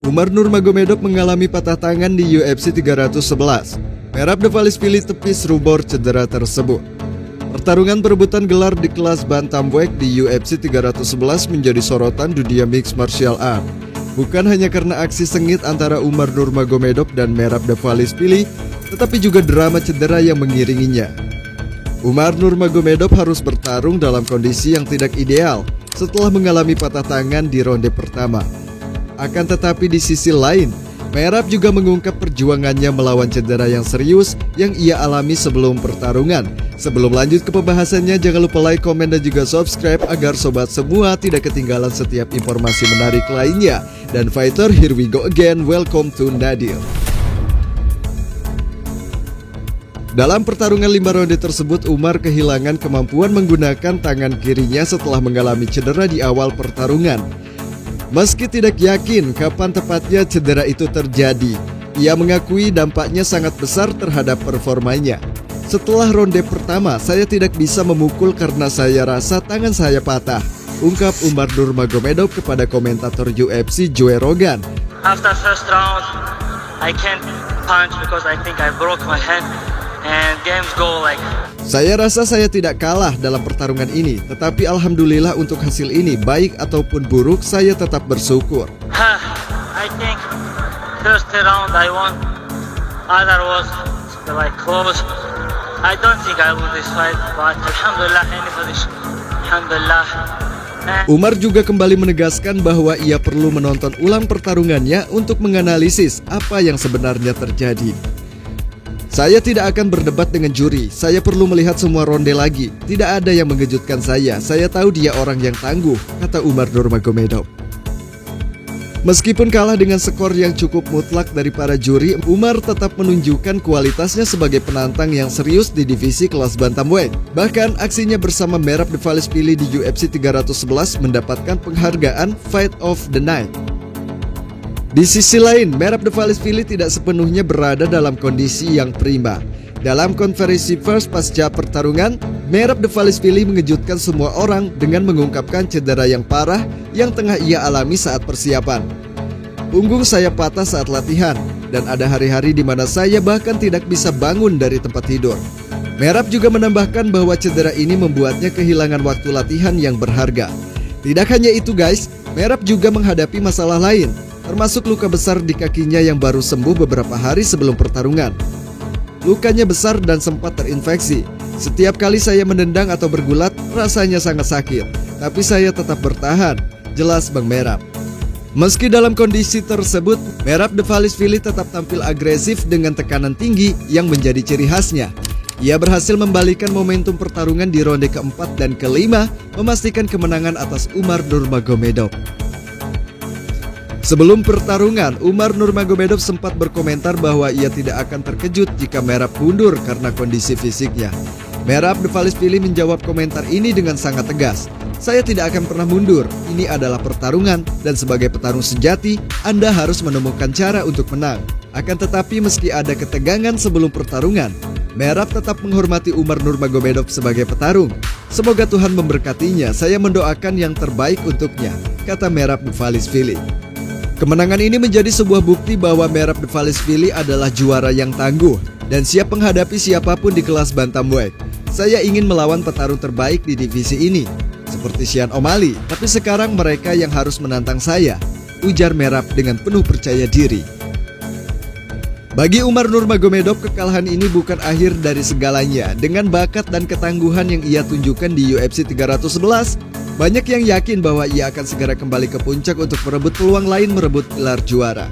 Umar Nurmagomedov mengalami patah tangan di UFC 311. Merab Dvalishvili tepis rubor cedera tersebut. Pertarungan perebutan gelar di kelas bantamweight di UFC 311 menjadi sorotan dunia mixed martial art. Bukan hanya karena aksi sengit antara Umar Nurmagomedov dan Merab Dvalishvili, tetapi juga drama cedera yang mengiringinya. Umar Nurmagomedov harus bertarung dalam kondisi yang tidak ideal setelah mengalami patah tangan di ronde pertama. Akan tetapi di sisi lain, Merab juga mengungkap perjuangannya melawan cedera yang serius yang ia alami sebelum pertarungan. Sebelum lanjut ke pembahasannya, jangan lupa like, komen, dan juga subscribe agar sobat semua tidak ketinggalan setiap informasi menarik lainnya. Dan fighter, here we go again, welcome to Nadir. Dalam pertarungan 5 ronde tersebut, Umar kehilangan kemampuan menggunakan tangan kirinya setelah mengalami cedera di awal pertarungan. Meski tidak yakin kapan tepatnya cedera itu terjadi, ia mengakui dampaknya sangat besar terhadap performanya. Setelah ronde pertama, saya tidak bisa memukul karena saya rasa tangan saya patah, ungkap Umar Nurmagomedov kepada komentator UFC Joe Rogan. After first round, I can't punch because I think I broke my hand and games go like. Saya rasa saya tidak kalah dalam pertarungan ini, tetapi alhamdulillah untuk hasil ini, baik ataupun buruk, saya tetap bersyukur. I think first round I won, other was like close. I don't think I won this fight, but alhamdulillah anybody, alhamdulillah. Umar juga kembali menegaskan bahwa ia perlu menonton ulang pertarungannya untuk menganalisis apa yang sebenarnya terjadi. Saya tidak akan berdebat dengan juri, saya perlu melihat semua ronde lagi. Tidak ada yang mengejutkan saya tahu dia orang yang tangguh, kata Umar Nurmagomedov. Meskipun kalah dengan skor yang cukup mutlak dari para juri, Umar tetap menunjukkan kualitasnya sebagai penantang yang serius di divisi kelas bantamweight. Bahkan aksinya bersama Merab Dvalishvili di UFC 311 mendapatkan penghargaan Fight of the Night. Di sisi lain, Merab Dvalishvili tidak sepenuhnya berada dalam kondisi yang prima. Dalam konferensi pers pasca pertarungan, Merab Dvalishvili mengejutkan semua orang dengan mengungkapkan cedera yang parah yang tengah ia alami saat persiapan. Punggung saya patah saat latihan, dan ada hari-hari di mana saya bahkan tidak bisa bangun dari tempat tidur. Merab juga menambahkan bahwa cedera ini membuatnya kehilangan waktu latihan yang berharga. Tidak hanya itu guys, Merab juga menghadapi masalah lain, termasuk luka besar di kakinya yang baru sembuh beberapa hari sebelum pertarungan. Lukanya besar dan sempat terinfeksi. Setiap kali saya menendang atau bergulat, rasanya sangat sakit. Tapi saya tetap bertahan, jelas Bang Merab. Meski dalam kondisi tersebut, Merab Dvalishvili tetap tampil agresif dengan tekanan tinggi yang menjadi ciri khasnya. Ia berhasil membalikkan momentum pertarungan di ronde keempat dan kelima, memastikan kemenangan atas Umar Nurmagomedov. Sebelum pertarungan, Umar Nurmagomedov sempat berkomentar bahwa ia tidak akan terkejut jika Merab mundur karena kondisi fisiknya. Merab Dvalishvili menjawab komentar ini dengan sangat tegas. Saya tidak akan pernah mundur, ini adalah pertarungan dan sebagai petarung sejati, Anda harus menemukan cara untuk menang. Akan tetapi meski ada ketegangan sebelum pertarungan, Merab tetap menghormati Umar Nurmagomedov sebagai petarung. Semoga Tuhan memberkatinya, saya mendoakan yang terbaik untuknya, kata Merab Dvalishvili. Kemenangan ini menjadi sebuah bukti bahwa Merab Dvalishvili adalah juara yang tangguh dan siap menghadapi siapapun di kelas bantamweight. Saya ingin melawan petarung terbaik di divisi ini, seperti Sean O'Malley, tapi sekarang mereka yang harus menantang saya, ujar Merab dengan penuh percaya diri. Bagi Umar Nurmagomedov, kekalahan ini bukan akhir dari segalanya. Dengan bakat dan ketangguhan yang ia tunjukkan di UFC 311, banyak yang yakin bahwa ia akan segera kembali ke puncak untuk merebut peluang lain merebut gelar juara.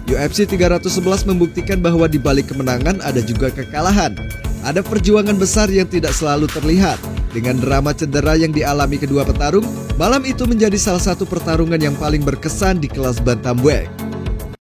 UFC 311 membuktikan bahwa di balik kemenangan ada juga kekalahan. Ada perjuangan besar yang tidak selalu terlihat. Dengan drama cedera yang dialami kedua petarung, malam itu menjadi salah satu pertarungan yang paling berkesan di kelas bantamweight.